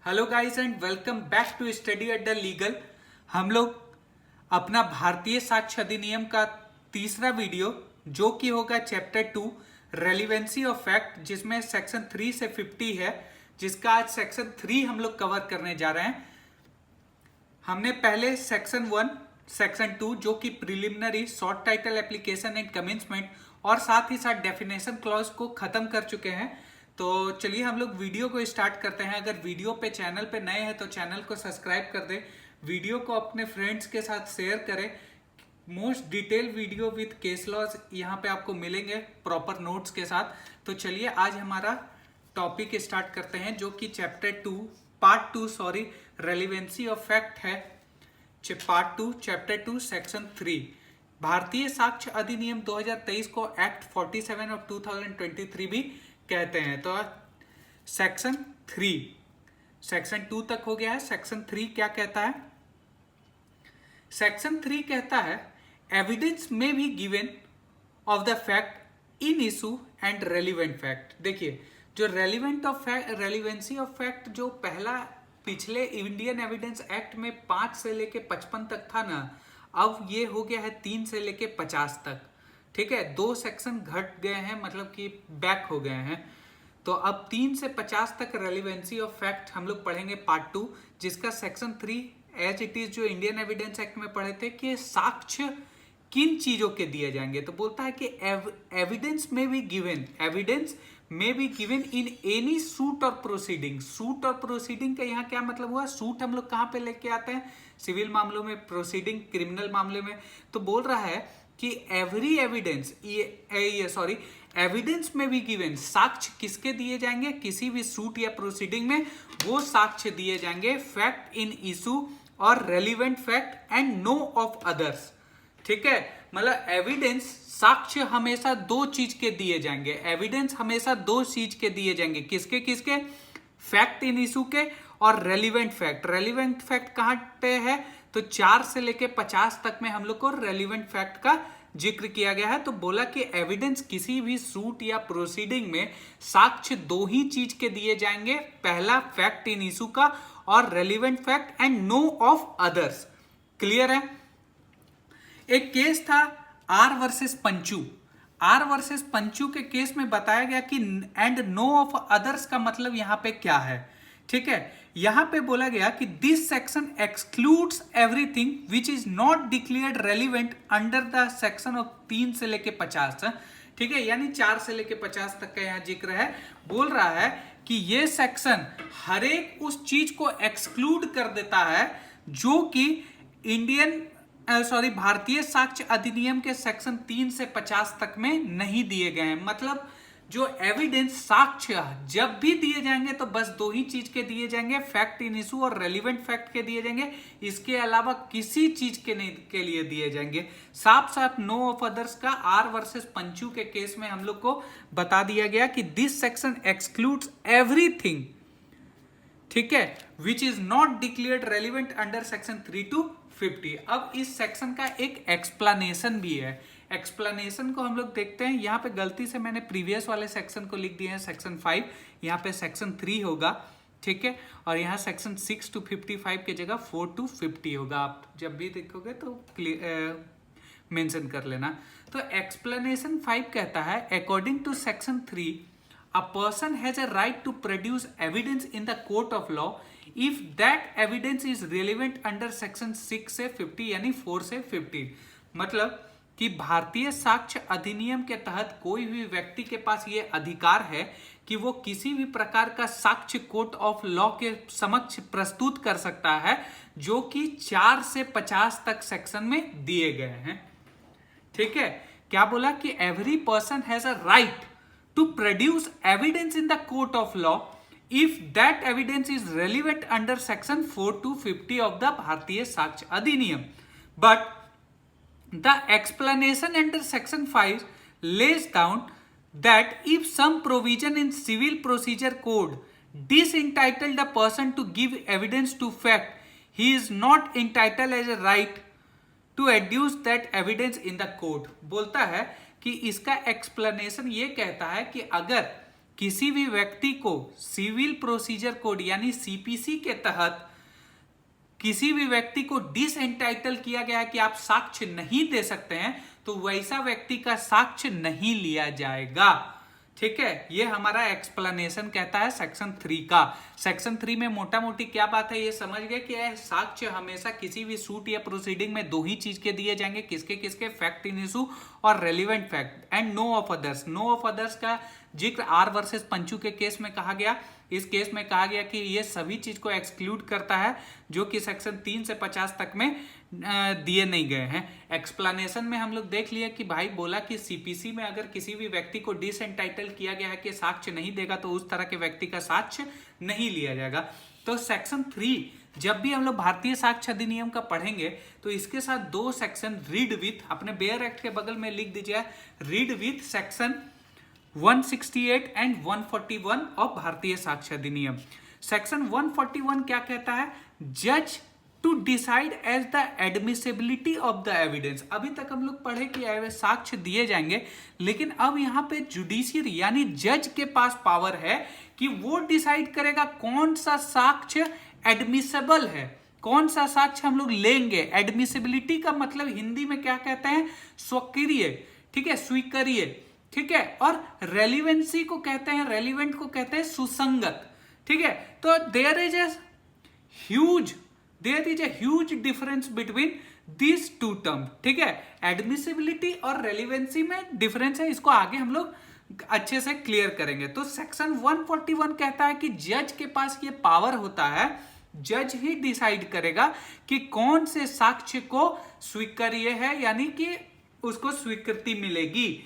Hello guys and welcome back to study at the legal. हम लोग अपना भारतीय साक्ष्य अधिनियम का तीसरा वीडियो जो कि होगा चैप्टर 2 रेलिवेंसी ऑफ फैक्ट, जिसमें सेक्शन 3 से 50 है, जिसका आज सेक्शन 3 हम लोग कवर करने जा रहे हैं। हमने पहले सेक्शन 1, सेक्शन 2 जो कि preliminary, short title application and commencement और साथ ही साथ डेफिनेशन क्लॉज को खत्म कर चुके हैं। तो चलिए हम लोग वीडियो को स्टार्ट करते हैं। अगर वीडियो पे चैनल पे नए हैं तो चैनल को सब्सक्राइब कर दें, वीडियो को अपने फ्रेंड्स के साथ शेयर करें। Most detail video with case laws यहाँ पे आपको मिलेंगे प्रॉपर नोट्स के साथ। तो चलिए आज हमारा टॉपिक स्टार्ट करते हैं जो कि chapter 2 part 2 relevancy of fact है। पार्ट 2 चैप्टर 2 सेक्शन 3 भारतीय साक्ष्य अधिनियम 2023 को एक्ट 47 ऑफ 2023 भी कहते हैं। तो सेक्शन 3, सेक्शन 2 तक हो गया है। सेक्शन 3 क्या कहता है? सेक्शन 3 कहता है एविडेंस में भी given of the fact in issue and relevant fact. देखिए जो रेलिवेंसी ऑफ फैक्ट जो पहला पिछले इंडियन एविडेंस एक्ट में 5 से लेके 55 तक था ना, अब ये हो गया है 3 से लेके 50 तक। ठीक है, 2 सेक्शन घट गए हैं, मतलब कि बैक हो गए हैं। तो अब 3 से 50 तक रेलिवेंसी ऑफ फैक्ट हम लोग पढ़ेंगे पार्ट 2, जिसका सेक्शन 3 एज इट इज जो इंडियन एविडेंस एक्ट में पढ़े थे कि साक्ष्य किन चीजों के दिए जाएंगे। तो बोलता है कि एविडेंस में भी गिवन, एविडेंस में be given in any suit और प्रोसीडिंग। सूट और प्रोसीडिंग का यहाँ क्या मतलब हुआ? सूट हम लोग कहाँ पे लेके आते हैं? सिविल मामलों में, प्रोसीडिंग क्रिमिनल मामले में। तो बोल रहा है कि एवरी एविडेंस, एविडेंस में भी गिवन, साक्ष्य किसके दिए जाएंगे? किसी भी सूट या प्रोसीडिंग में वो साक्ष्य दिए जाएंगे फैक्ट इन इशू और relevant fact and no of others. ठीक है, मतलब एविडेंस, साक्ष्य हमेशा 2 चीज के दिए जाएंगे। एविडेंस हमेशा 2 चीज के दिए जाएंगे। किसके किसके? फैक्ट इन इशू के और रेलिवेंट फैक्ट। रेलिवेंट फैक्ट कहां पे है? तो 4 से लेके 50 तक में हम लोग को रेलिवेंट फैक्ट का जिक्र किया गया है। तो बोला कि एविडेंस किसी भी सूट या प्रोसीडिंग में साक्ष्य 2 ही चीज के दिए जाएंगे, पहला फैक्ट इन इशू का और relevant fact and no of others. Clear है? एक केस था R versus Panchu. R versus Panchu के केस में बताया गया कि एंड नो ऑफ अदर्स का मतलब यहां पे क्या है। ठीक है, यहां पे बोला गया कि this section excludes everything which is not declared relevant under the section of 3 से लेके 50। ठीक है, यानी 4 से लेके 50 तक का यहां जिक्र है। बोल रहा है कि ये सेक्शन हर एक उस चीज को एक्सक्लूड कर देता है जो कि भारतीय साक्ष्य अधिनियम के सेक्शन 3 से 50 तक में नहीं दिए गए हैं। मतलब जो एविडेंस, साक्ष्य जब भी दिए जाएंगे तो बस 2 ही चीज के दिए जाएंगे, फैक्ट इन इशू और रेलिवेंट फैक्ट के दिए जाएंगे। इसके अलावा किसी चीज के लिए दिए जाएंगे। साफ साफ नो ऑफ अदर्स का आर वर्सेस पंचू के केस में हम लोग को बता दिया गया कि दिस सेक्शन एक्सक्लूड्स एवरीथिंग, ठीक है, which is not declared relevant under section 3 to 50। अब इस सेक्शन का एक एक्सप्लेनेशन भी है। एक्सप्लेनेशन को हम लोग देखते हैं। यहाँ पे गलती से मैंने प्रीवियस वाले सेक्शन को लिख दिया है सेक्शन 5, यहाँ पे सेक्शन 3 होगा। ठीक है, और यहाँ सेक्शन 6 to 55 की जगह 4 to 50 होगा। आप जब भी देखोगे तो मेंशन कर लेना। तो एक्सप्लेनेशन 5 कहता है according to section 3 a person has a right to produce evidence in the court of law if that evidence is relevant under section 6 से 50, यानी 4 से 50। मतलब कि भारतीय साक्ष्य अधिनियम के तहत कोई भी व्यक्ति के पास ये अधिकार है कि वो किसी भी प्रकार का साक्ष्य कोर्ट ऑफ लॉ के समक्ष प्रस्तुत कर सकता है जो कि 4 से 50 तक सेक्शन में दिए गए हैं। ठीक है, क्या बोला कि every person has a right to produce evidence in the court of law if that evidence is relevant under section 4 to 50 of the Bharatiya Sakshya Adhiniyam. But the explanation under section 5 lays down that if some provision in civil procedure code disentitle the person to give evidence to fact, he is not entitled as a right to adduce that evidence in the court। बोलता है कि इसका explanation ये कहता है कि अगर किसी भी व्यक्ति को सिविल प्रोसीजर कोड यानी सीपीसी के तहत किसी भी व्यक्ति को डिसएंटाइटल किया गया है कि आप साक्ष्य नहीं दे सकते हैं, तो वैसा व्यक्ति का साक्ष्य नहीं लिया जाएगा। ठीक है, ये हमारा एक्सप्लेनेशन कहता है सेक्शन 3 का। सेक्शन 3 में मोटा मोटी क्या बात है ये समझ गए कि साक्ष्य हमेशा किसी भी सूट या प्रोसीडिंग में दो ही चीज के दिए जाएंगे, किसके किसके, फैक्ट इन इशू और relevant fact, and no of others. No of others का जिक्र आर वर्सेस पंचू के केस में कहा गया। इस केस में कहा गया कि ये सभी चीज को एक्सक्लूड करता है जो कि सेक्शन 3 से 50 तक में दिए नहीं गए हैं। एक्सप्लेनेशन में हम लोग देख लिया कि भाई बोला कि सीपीसी में अगर किसी भी व्यक्ति को डिसएंटाइटल किया गया है कि साक्ष्य नहीं देगा तो उस तरह के व्यक्ति का साक्ष्य नहीं लिया जाएगा। तो सेक्शन 3 जब भी हम लोग भारतीय साक्ष्य अधिनियम का पढ़ेंगे तो इसके साथ दो सेक्शन रीड विथ, अपने बेयर एक्ट के बगल में लिख दीजिए read with section 168 and 141 of Bharatiya Sakshya Adhiniyam. Section 141 क्या कहता है? जज to decide as the admissibility of the evidence. अभी तक हम लोग पढ़े कि साक्ष्य दिए जाएंगे, लेकिन अब यहाँ पे जुडिशियरी यानी जज के पास पावर है कि वो डिसाइड करेगा कौन सा साक्ष्य एडमिसेबल है, कौन सा साक्ष्य हम लोग लेंगे। एडमिसिबिलिटी का मतलब हिंदी में क्या कहते हैं? स्वकीय, ठीक है, स्वीकार्य, ठीक है। और रेलिवेंसी को कहते हैं, रेलिवेंट को कहते हैं सुसंगत, ठीक है। तो there is a huge difference between these two term, ठीक है। एडमिसिबिलिटी और रेलिवेंसी में डिफरेंस है, इसको आगे हम लोग अच्छे से क्लियर करेंगे। तो सेक्शन 141 कहता है कि जज के पास ये पावर होता है, जज ही डिसाइड करेगा कि कौन से साक्ष्य को स्वीकार्य है, यानी कि उसको स्वीकृति मिलेगी।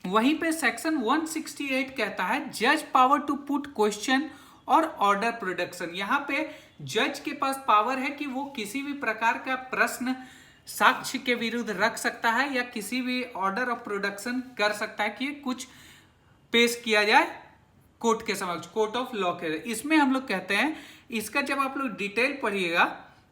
वहीं पे सेक्शन 168 कहता है जज पावर टू पुट क्वेश्चन और ऑर्डर प्रोडक्शन। यहां पे जज के पास पावर है कि वो किसी भी प्रकार का प्रश्न साक्ष्य के विरुद्ध रख सकता है या किसी भी ऑर्डर ऑफ प्रोडक्शन कर सकता है कि कुछ पेश किया जाए कोर्ट के समक्ष, कोर्ट ऑफ लॉ के। इसमें हम लोग कहते हैं, इसका जब आप लोग डिटेल पढ़िएगा,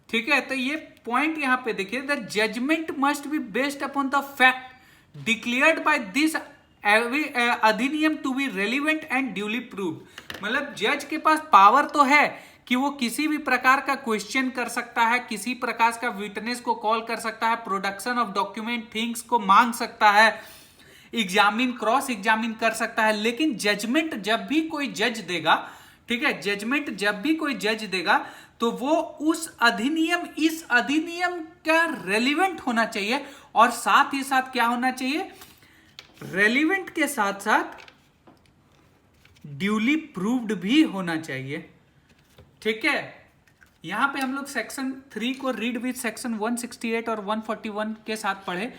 ठीक है, तो ये पॉइंट यहां पे देखिए, the judgement must be based upon the fact declared by this अधिनियम to be relevant and duly proved. मतलब जज के पास पावर तो है कि वो किसी भी प्रकार का क्वेश्चन कर सकता है, किसी प्रकार का विटनेस को कॉल कर सकता है, प्रोडक्शन ऑफ डॉक्यूमेंट थिंग्स को मांग सकता है, एग्जामिन क्रॉस एग्जामिन कर सकता है। लेकिन जजमेंट जब भी कोई जज देगा, ठीक है, जजमेंट जब भी कोई जज देगा तो वो उस अधिनियम, इस अधिनियम का रेलिवेंट होना चाहिए और साथ ही साथ क्या होना चाहिए? रेलिवेंट के साथ साथ ड्यूली प्रूव्ड भी होना चाहिए, ठीक है। यहां पे हम लोग सेक्शन 3 को रीड विद सेक्शन 168 और 141 के साथ पढ़े।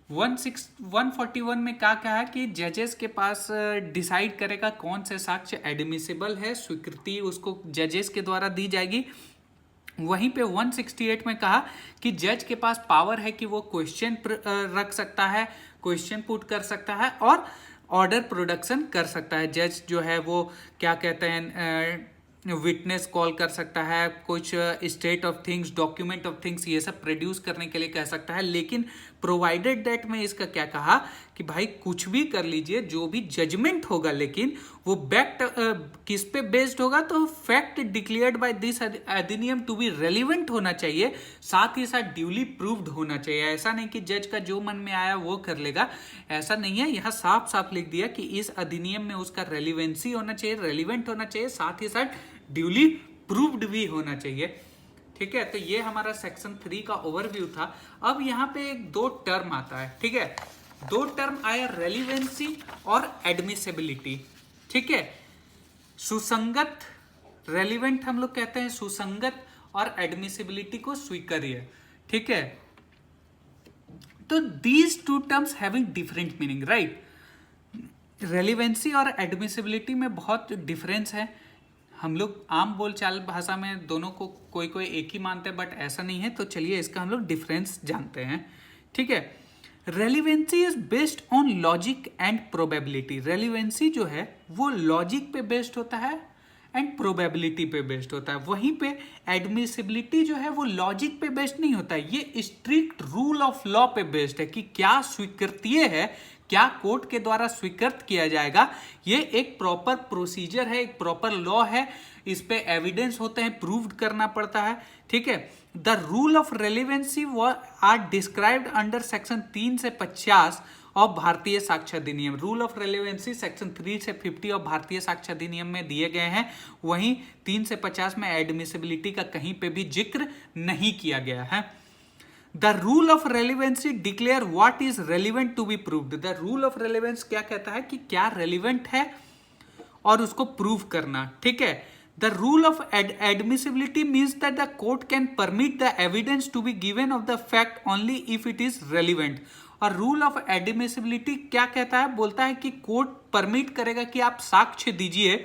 141 में क्या कहा है कि जजेस के पास डिसाइड करेगा कौन से साक्ष्य एडमिसिबल है, स्वीकृति उसको जजेस के द्वारा दी जाएगी। वहीं पे 168 में कहा कि जज के पास पावर है कि वो क्वेश्चन रख सकता है, क्वेश्चन पुट कर सकता है और ऑर्डर प्रोडक्शन कर सकता है। जज जो है वो क्या कहते हैं, विटनेस कॉल कर सकता है, कुछ state of things, document of things, ये सब प्रोड्यूस करने के लिए कह सकता है। लेकिन प्रोवाइडेड दैट में इसका क्या कहा कि भाई कुछ भी कर लीजिए, जो भी जजमेंट होगा, लेकिन वो किस पे बेस्ड होगा? तो फैक्ट डिक्लेयर्ड बाय दिस अधिनियम टू बी रेलिवेंट होना चाहिए, साथ ही साथ ड्यूली प्रूव्ड होना चाहिए। ऐसा नहीं कि जज का जो मन में आया वो कर लेगा, ऐसा नहीं है। यहाँ साफ साफ लिख दिया कि इस अधिनियम में उसका रेलिवेंसी होना चाहिए, रेलिवेंट होना चाहिए, साथ ही साथ ड्यूली प्रूव्ड भी होना चाहिए, ठीक है। तो ये हमारा सेक्शन 3 का ओवरव्यू था। अब यहाँ पे एक दो टर्म आता है, ठीक है, दो टर्म आया, रेलिवेंसी और एडमिसिबिलिटी, ठीक है। सुसंगत, रेलिवेंट हम लोग कहते हैं सुसंगत, और एडमिसिबिलिटी को स्वीकार्य, ठीक है। तो these two terms having different meaning, right. Relevancy और एडमिसिबिलिटी में बहुत डिफरेंस है। हम लोग आम बोलचाल भाषा में दोनों को कोई कोई एक ही मानते हैं, बट ऐसा नहीं है। तो चलिए इसका हम लोग डिफरेंस जानते हैं, ठीक है। Relevancy is based on logic and probability. Relevancy जो है वो लॉजिक पे बेस्ड होता है एंड प्रोबेबिलिटी पे बेस्ड होता है। वहीं पे एडमिसिबिलिटी जो है वो लॉजिक पे बेस्ड नहीं होता है, ये स्ट्रिक्ट रूल ऑफ लॉ पे बेस्ड है कि क्या स्वीकृतीय है, क्या कोर्ट के द्वारा स्वीकृत किया जाएगा, ये एक प्रॉपर प्रोसीजर है, एक प्रॉपर लॉ है, इस पे एविडेंस होते हैं, प्रूव्ड करना पड़ता है, ठीक है। The rule of relevancy are described under section 3 से 50 ऑफ भारतीय साक्ष्य अधिनियम। रूल ऑफ रेलिवेंसी सेक्शन 3 से 50 ऑफ भारतीय साक्ष्य अधिनियम में दिए गए हैं, वहीं 3 से 50 में एडमिसिबिलिटी का कहीं पे भी जिक्र नहीं किया गया है। The rule of relevancy declare what is relevant to be proved. The rule of relevance क्या कहता है कि क्या रेलिवेंट है और उसको प्रूव करना, ठीक है। The rule of admissibility means that the court can permit the evidence to be given of the fact only if it is relevant। और रूल ऑफ एडमिसिबिलिटी क्या कहता है, बोलता है कि कोर्ट परमिट करेगा कि आप साक्ष्य दीजिए,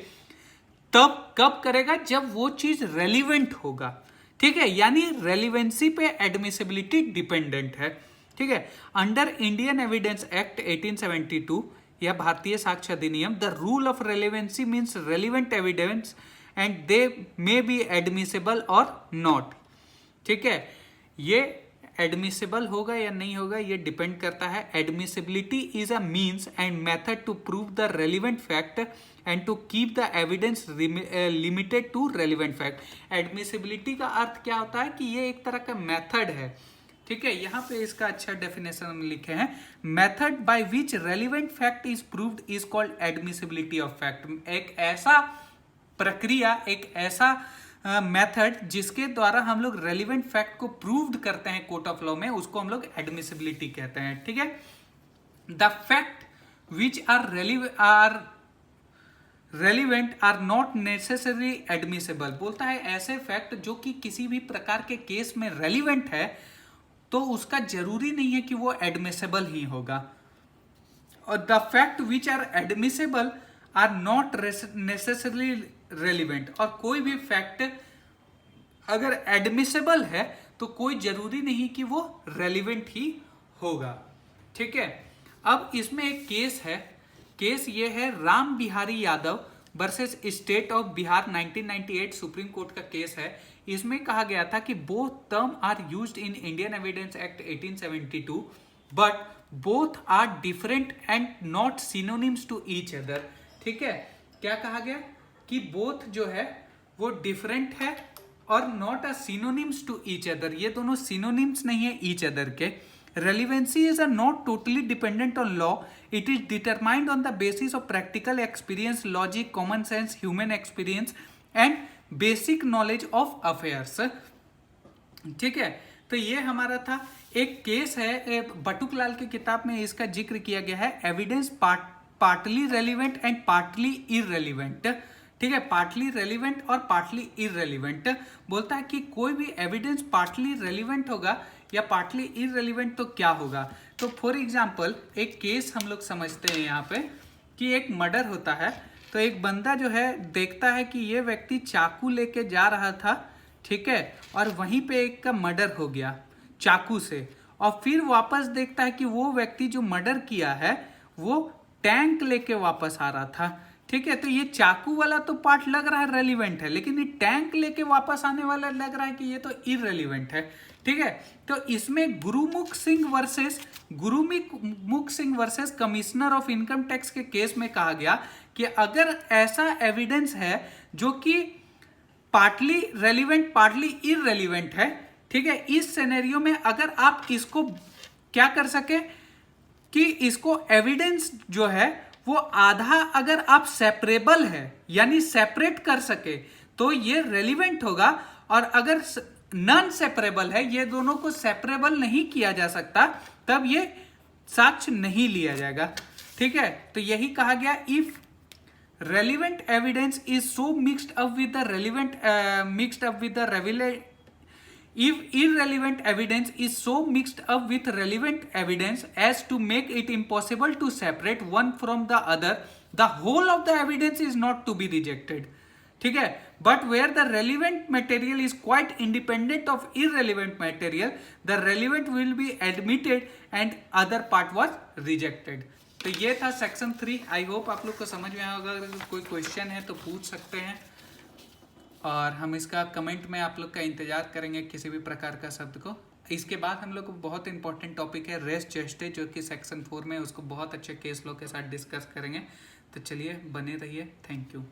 तब कब करेगा, जब वो चीज रेलिवेंट होगा, ठीक है। यानी रेलिवेंसी पे एडमिसिबिलिटी डिपेंडेंट है, ठीक है। अंडर इंडियन एविडेंस एक्ट 1872 या भारतीय साक्ष्य अधिनियम, the rule of relevancy means relevant evidence and they may be admissible और नॉट, ठीक है। ये एडमिसिबल होगा या नहीं होगा ये डिपेंड करता है। Admissibility is a means and method to prove the relevant fact and to keep the evidence limited to relevant fact. Admissibility का अर्थ क्या होता है कि ये एक तरह का मेथड है, ठीक है। यहाँ पे इसका अच्छा डेफिनेशन में लिखे हैं, method by which relevant fact is proved is called admissibility of fact. एक ऐसा प्रक्रिया, एक ऐसा मेथड जिसके द्वारा हम लोग रेलिवेंट फैक्ट को प्रूव्ड करते हैं कोर्ट ऑफ लॉ में, उसको हम लोग एडमिसिबिलिटी कहते हैं, ठीक है। The fact which are relevant are not necessary admissible. बोलता है ऐसे फैक्ट जो कि किसी भी प्रकार के केस में रेलिवेंट है तो उसका जरूरी नहीं है कि वो एडमिसिबल ही होगा। और the fact which are admissible are not necessarily relevant. और कोई भी फैक्ट अगर एडमिसिबल है तो कोई जरूरी नहीं कि वो रेलिवेंट ही होगा, ठीक है। अब इसमें एक केस है, केस ये है Ram Bihari Yadav versus state of Bihar 1998 supreme court का केस है। इसमें कहा गया था कि both term are used in Indian evidence act 1872 but both are different and not synonyms to each other, ठीक है। क्या कहा गया कि बोथ जो है वो डिफरेंट है और not a synonyms to each other, ये दोनों सिनोनिम्स नहीं है ईच अदर के। Relevancy is a not totally dependent on law. It is determined on the basis of practical experience, logic, common sense, human experience and basic knowledge of affairs. ठीक है, तो ये हमारा था एक केस है, बटुकलाल की किताब में इसका जिक्र किया गया है, evidence partly relevant and partly irrelevant, ठीक है। पार्टली रेलिवेंट और पार्टली इररेलिवेंट। बोलता है कि कोई भी एविडेंस पार्टली रेलिवेंट होगा या पार्टली इररेलिवेंट तो क्या होगा। तो फॉर एग्जांपल एक केस हम लोग समझते हैं यहाँ पे कि एक मर्डर होता है, तो एक बंदा जो है देखता है कि ये व्यक्ति चाकू लेके जा रहा था, ठीक है, और वहीं पे एक का मर्डर हो गया चाकू से, और फिर वापस देखता है कि वो व्यक्ति जो मर्डर किया है वो टैंक लेके वापस आ रहा था, ठीक है। तो ये चाकू वाला तो पार्ट लग रहा है रेलिवेंट है, लेकिन ये टैंक लेके वापस आने वाला लग रहा है कि ये तो इररेलिवेंट है, ठीक है। तो इसमें Gurmukh Singh versus commissioner of income tax के केस में कहा गया कि अगर ऐसा एविडेंस है जो कि पार्टली रेलिवेंट पार्टली इररेलिवेंट है, ठीक है, इस सिनेरियो में अगर आप इसको क्या कर सके कि इसको एविडेंस जो है वो आधा अगर आप सेपरेबल है यानी सेपरेट कर सके तो ये रेलिवेंट होगा, और अगर नॉन सेपरेबल है, ये दोनों को सेपरेबल नहीं किया जा सकता, तब ये साक्ष्य नहीं लिया जाएगा, ठीक है। तो यही कहा गया, if relevant evidence is so mixed up with the if irrelevant evidence is so mixed up with relevant evidence as to make it impossible to separate one from the other, the whole of the evidence is not to be rejected, ठीक है। But where the relevant material is quite independent of irrelevant material, the relevant will be admitted and other part was rejected। तो ये था section 3। I hope आप लोग को समझ में आएगा। अगर कोई क्वेश्चन है तो पूछ सकते हैं, और हम इसका कमेंट में आप लोग का इंतजार करेंगे किसी भी प्रकार का शब्द को। इसके बाद हम लोग को बहुत इंपॉर्टेंट टॉपिक है रेस जेस्टे, जो कि सेक्शन 4 में, उसको बहुत अच्छे केस लॉ के साथ डिस्कस करेंगे। तो चलिए बने रहिए, थैंक यू।